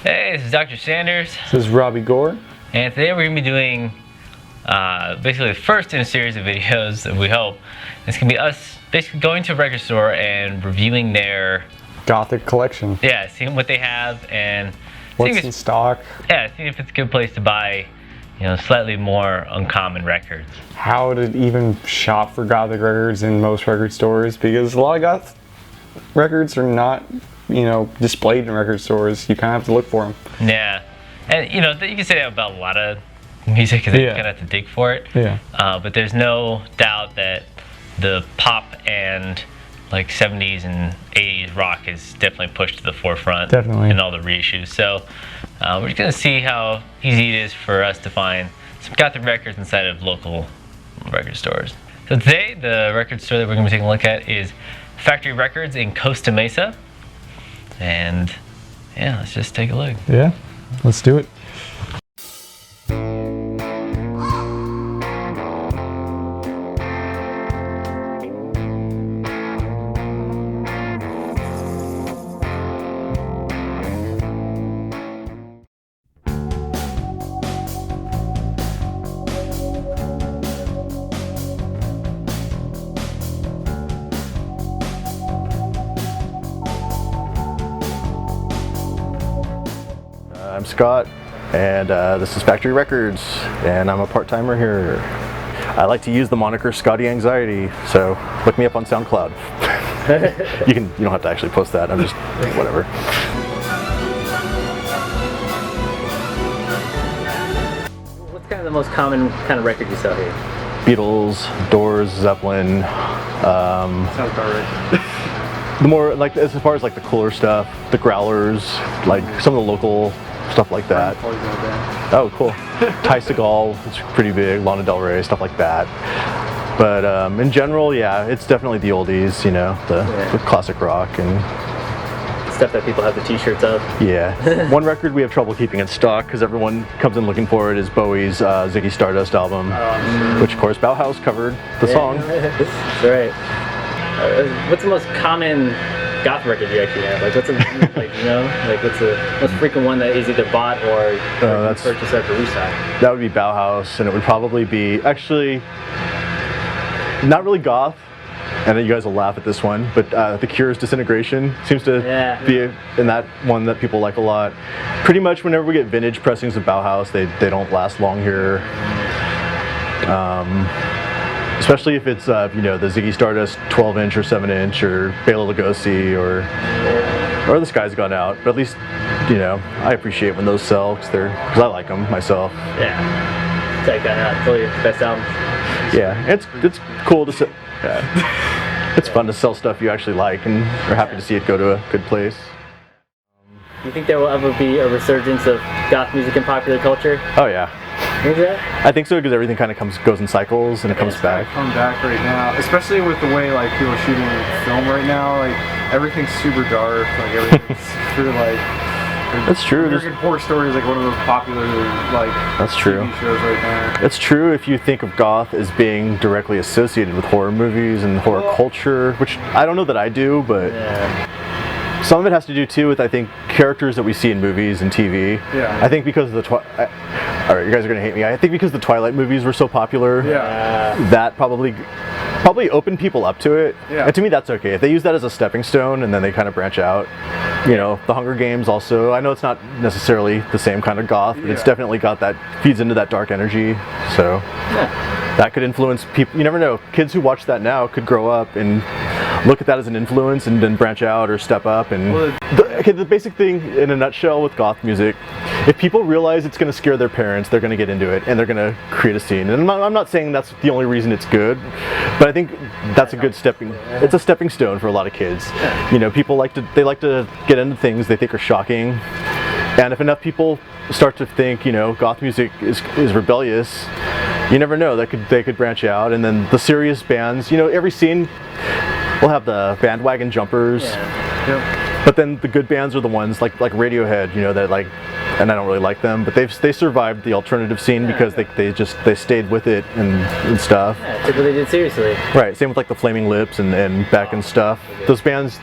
Hey, this is Dr. Sanders. This is Robbie Gore. And today we're going to be doing basically the first in a series of videos that we hope. It's going to be us basically going to a record store and reviewing their Gothic collection. Yeah, seeing what they have and what's in stock. Yeah, seeing if it's a good place to buy, slightly more uncommon records. How to even shop for Gothic records in most record stores, because a lot of Goth records are not displayed in record stores. You kind of have to look for them. Yeah, and you can say that about a lot of music, because you kind of have to dig for it. Yeah. But there's no doubt that the pop and like 70s and 80s rock is definitely pushed to the forefront. Definitely. In all the reissues. So we're just gonna see how easy it is for us to find some Gothic records inside of local record stores. So today, the record store that we're gonna be taking a look at is Factory Records in Costa Mesa. And yeah, let's just take a look. Yeah, let's do it. I'm Scott, and this is Factory Records, and I'm a part-timer here. I like to use the moniker Scotty Anxiety, so look me up on SoundCloud. You don't have to actually post that. I'm just whatever. What's kind of the most common kind of record you sell here? Beatles, Doors, Zeppelin. Sounds about right. The more like as far as like the cooler stuff, the growlers, like some of the local stuff like that. Oh, cool. Ty Segall, it's pretty big. Lana Del Rey, stuff like that. But in general, yeah, it's definitely the oldies, the classic rock and Stuff that people have the t-shirts of. Yeah. One record we have trouble keeping in stock because everyone comes in looking for it is Bowie's Ziggy Stardust album, which of course Bauhaus covered the song. That's right. What's the most common Goth record you actually have? Like, what's what's the most frequent one that is either bought or purchased after restock? That would be Bauhaus, and it would probably be actually not really Goth. And you guys will laugh at this one, but The Cure's Disintegration seems to be in that one that people like a lot. Pretty much whenever we get vintage pressings of Bauhaus, they don't last long here. Especially if it's the Ziggy Stardust 12-inch or 7-inch or Bela Lugosi or The Sky's Gone Out. But at least I appreciate when those sell because I like them myself. Yeah, Sky's Gone Out, totally the best album. Yeah, it's cool to sell. It's fun to sell stuff you actually like, and we're happy to see it go to a good place. Do you think there will ever be a resurgence of Goth music in popular culture? Oh yeah. Is that? I think so, because everything kind of goes in cycles and it comes back. Come back right now, especially with the way like people are shooting film right now. Like everything's super dark. Like everything's super like. That's true. American Horror Story is like one of the most popular TV shows right now. It's true if you think of Goth as being directly associated with horror movies and horror culture, which I don't know that I do, but some of it has to do too with I think characters that we see in movies and TV. Yeah. I think because of the all right, you guys are gonna hate me. I think because the Twilight movies were so popular, that probably opened people up to it. Yeah. And to me, that's okay. If they use that as a stepping stone and then they kind of branch out. The Hunger Games also, I know it's not necessarily the same kind of goth, but it's definitely got that, feeds into that dark energy. So that could influence people. You never know. Kids who watch that now could grow up and look at that as an influence and then branch out or step up. And the basic thing in a nutshell with goth music, if people realize it's going to scare their parents, they're going to get into it and they're going to create a scene. And I'm not saying that's the only reason it's good, but I think that's a good it's a stepping stone for a lot of kids. People like to get into things they think are shocking. And if enough people start to think, goth music is rebellious, you never know, they could branch out. And then the serious bands, every scene will have the bandwagon jumpers. But then the good bands are the ones like Radiohead, that like, and I don't really like them, but they survived the alternative scene because they stayed with it and stuff. Yeah, took what they did seriously. Right. Same with like the Flaming Lips and Beck and stuff. Those bands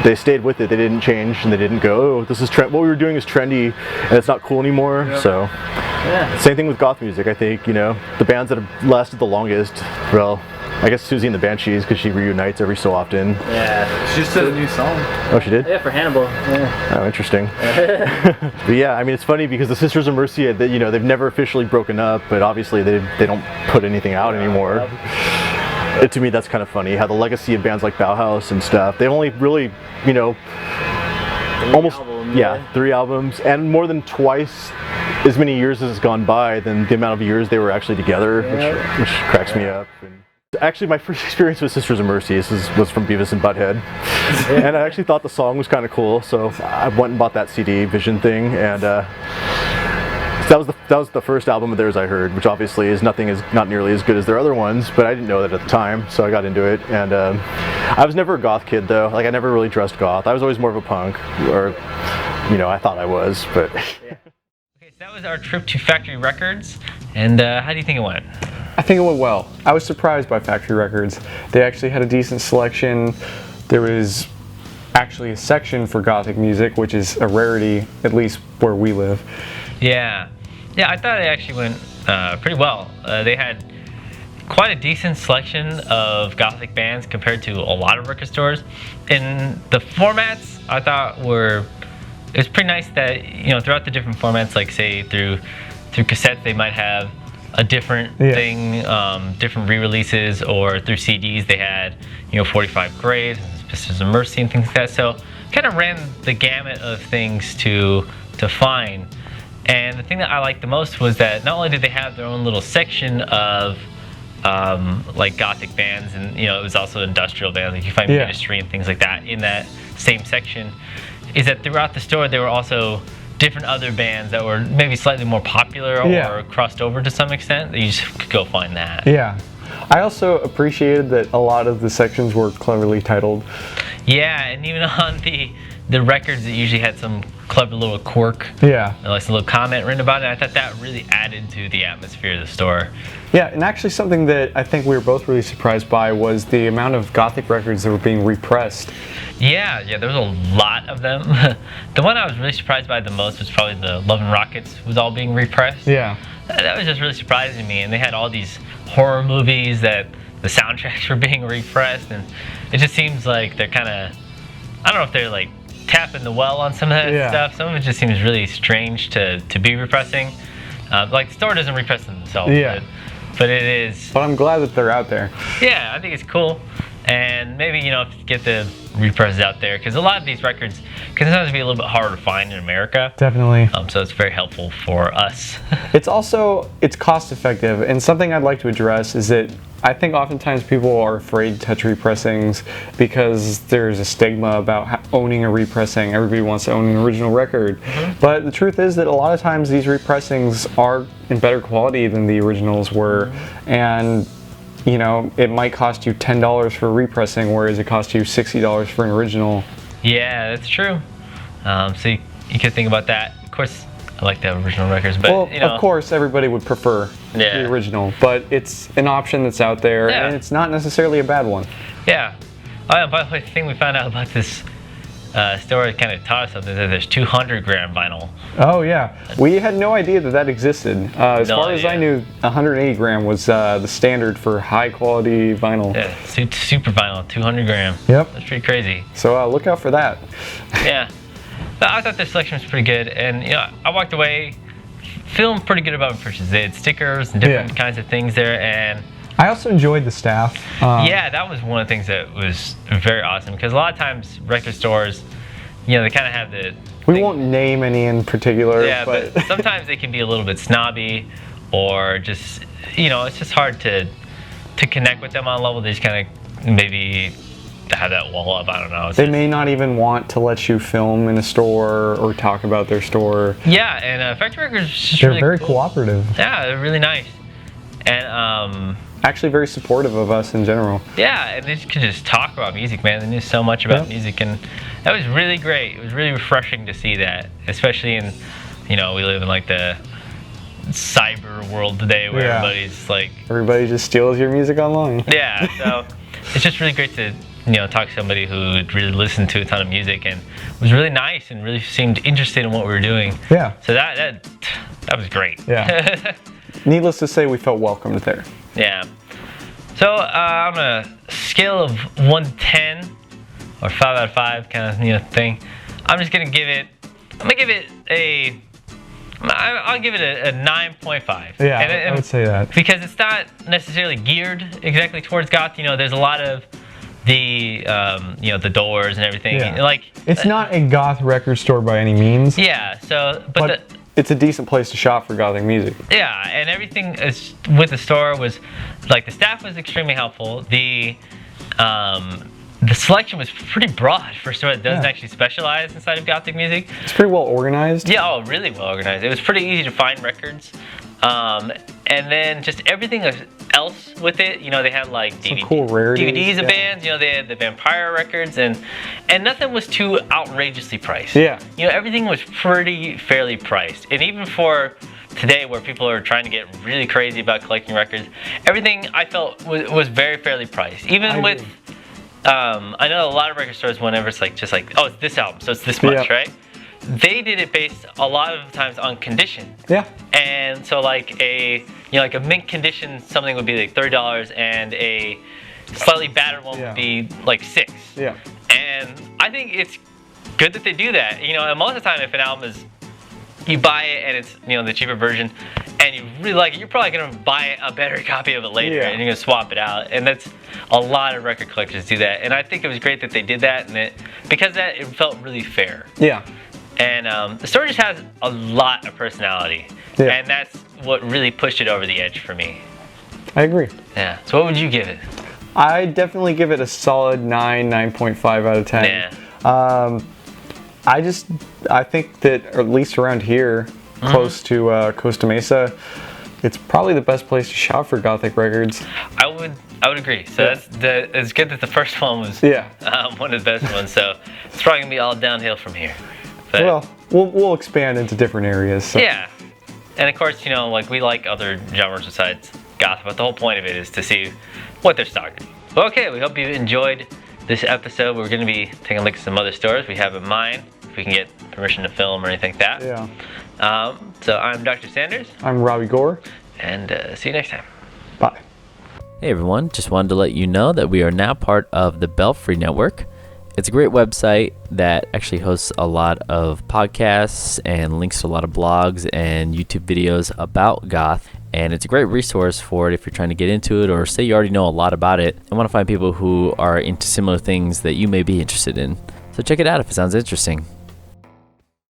they stayed with it. They didn't change, and they didn't go, oh, this is what we were doing is trendy, and it's not cool anymore. Yep. So, same thing with goth music. I think, you know, the bands that have lasted the longest, well, I guess Susie and the Banshees, because she reunites every so often. Yeah. She just did a new song. Oh, she did? Yeah, for Hannibal. Yeah. Oh, interesting. But yeah, I mean, it's funny because the Sisters of Mercy, you know, they've never officially broken up, but obviously they don't put anything out anymore. To me, that's kind of funny how the legacy of bands like Bauhaus and stuff, they've only really, you know, almost 3 albums, and more than twice as many years has gone by than the amount of years they were actually together, which cracks me up. And actually, my first experience with Sisters of Mercy was from Beavis and Butthead, and I actually thought the song was kind of cool, so I went and bought that CD Vision thing, and that was the first album of theirs I heard, which obviously is not nearly as good as their other ones, but I didn't know that at the time, so I got into it. And I was never a goth kid though. Like, I never really dressed goth. I was always more of a punk, or, you know, I thought I was, but. Okay, so that was our trip to Factory Records, and how do you think it went? I think it went well. I was surprised by Factory Records. They actually had a decent selection. There was actually a section for gothic music, which is a rarity, at least where we live. Yeah, I thought it actually went pretty well. They had quite a decent selection of gothic bands compared to a lot of record stores. And the formats I thought it was pretty nice that, you know, throughout the different formats, like say through cassettes, they might have a different thing, different re-releases, or through CDs they had, you know, 45 Graves, Sisters of Mercy, and things like that. So kind of ran the gamut of things to find. And the thing that I liked the most was that not only did they have their own little section of like gothic bands, and, you know, it was also industrial bands, like you find Ministry and things like that in that same section, is that throughout the store there were also different other bands that were maybe slightly more popular or crossed over to some extent, that you just could go find that. Yeah. I also appreciated that a lot of the sections were cleverly titled. Yeah, and even on the records, it usually had some clever little quirk, like some little comment written about it. I thought that really added to the atmosphere of the store. Yeah, and actually something that I think we were both really surprised by was the amount of gothic records that were being repressed. Yeah, there was a lot of them. The one I was really surprised by the most was probably the Love and Rockets was all being repressed. Yeah. That was just really surprising to me, and they had all these horror movies that the soundtracks were being repressed, and it just seems like they're kind of, I don't know if they're like tapping the well on some of that stuff. Some of it just seems really strange to be repressing. Like the store doesn't repress themselves, but it is. But I'm glad that they're out there. Yeah, I think it's cool, and maybe, you know, get the represses out there, because a lot of these records can sometimes be a little bit harder to find in America. Definitely. So it's very helpful for us. It's cost effective, and something I'd like to address is that I think oftentimes people are afraid to touch repressings because there's a stigma about owning a repressing. Everybody wants to own an original record. But the truth is that a lot of times these repressings are in better quality than the originals were, and, you know, it might cost you $10 for a repressing, whereas it costs you $60 for an original. Yeah, that's true. So you could think about that. Of course, I like the original records, but, well, you know, of course everybody would prefer the original, but it's an option that's out there, and it's not necessarily a bad one. Yeah. Oh, by the way, the thing we found out about this store that kind of taught us something, that there's 200 gram vinyl. Oh yeah, we had no idea that existed. As far as I knew, 180 gram was the standard for high quality vinyl. Yeah, super vinyl, 200 gram. Yep. That's pretty crazy. So look out for that. Yeah. But I thought their selection was pretty good, and, you know, I walked away feeling pretty good about my purchases. They had stickers and different kinds of things there, and I also enjoyed the staff. Yeah, that was one of the things that was very awesome, because a lot of times record stores, you know, they kind of have the... We won't name any in particular. Yeah, but sometimes they can be a little bit snobby, or just, you know, it's just hard to connect with them on a level. They just kind of maybe have that wall up. I don't know. They may not even want to let you film in a store or talk about their store. Yeah, and Factory Records is just they're really very cool. cooperative. Yeah, they're really nice. And actually very supportive of us in general. Yeah, and they could just talk about music, man. They knew so much about music, and that was really great. It was really refreshing to see that, especially in, you know, we live in like the cyber world today where everybody just steals your music online. Yeah, so it's just really great to talked to somebody who had really listened to a ton of music and was really nice and really seemed interested in what we were doing. Yeah. So that was great. Yeah. Needless to say, we felt welcomed there. Yeah. So on a scale of 1 to 10, or 5 out of 5 kind of thing, I'm gonna give it a 9.5. Yeah, and I would say that. because it's not necessarily geared exactly towards goth. There's a lot of the the Doors and everything. Yeah. Like, It's not a goth record store by any means. yeah. So, But it's a decent place to shop for gothic music. yeah, and everything is with the store was like, the staff was extremely helpful. The selection was pretty broad for a store that doesn't actually specialize inside of gothic music. It's pretty well organized. Yeah, really well organized. It was pretty easy to find records. And then just everything else with it, they had like cool rarities, DVDs of yeah. bands, they had the Vampire records, and nothing was too outrageously priced. Yeah. Everything was pretty fairly priced. And even for today, where people are trying to get really crazy about collecting records, everything I felt was very fairly priced. Even with I know a lot of record stores, whenever it's just like, oh, it's this album, so it's this much, right? They did it based a lot of times on condition. Yeah. And so like a mint condition something would be like $30, and a slightly battered one would be like $6. Yeah. And I think it's good that they do that. And most of the time, if an album is, you buy it and it's the cheaper version, and you really like it, you're probably gonna buy a better copy of it later, and you're gonna swap it out. And that's a lot of record collectors do that. And I think it was great that they did that, and it felt really fair. Yeah. And the store just has a lot of personality, and that's what really pushed it over the edge for me. I agree. Yeah. So what would you give it? I definitely give it a solid 9.5 out of 10. Yeah. I think that at least around here, close to Costa Mesa, it's probably the best place to shop for gothic records. I would agree. So it's good that the first one was one of the best ones. So it's probably gonna be all downhill from here. But, well, we'll expand into different areas. So. Yeah. And of course, like, we like other genres besides goth, but the whole point of it is to see what they're stocking. Well, okay, we hope you enjoyed this episode. We're going to be taking a look at some other stores we have in mind, if we can get permission to film or anything like that. Yeah. So I'm Dr. Sanders. I'm Robbie Gore. And see you next time. Bye. Hey everyone, just wanted to let you know that we are now part of the Belfry network. It's a great website that actually hosts a lot of podcasts and links to a lot of blogs and YouTube videos about goth. And it's a great resource for it if you're trying to get into it, or say you already know a lot about it and want to find people who are into similar things that you may be interested in. So check it out if it sounds interesting.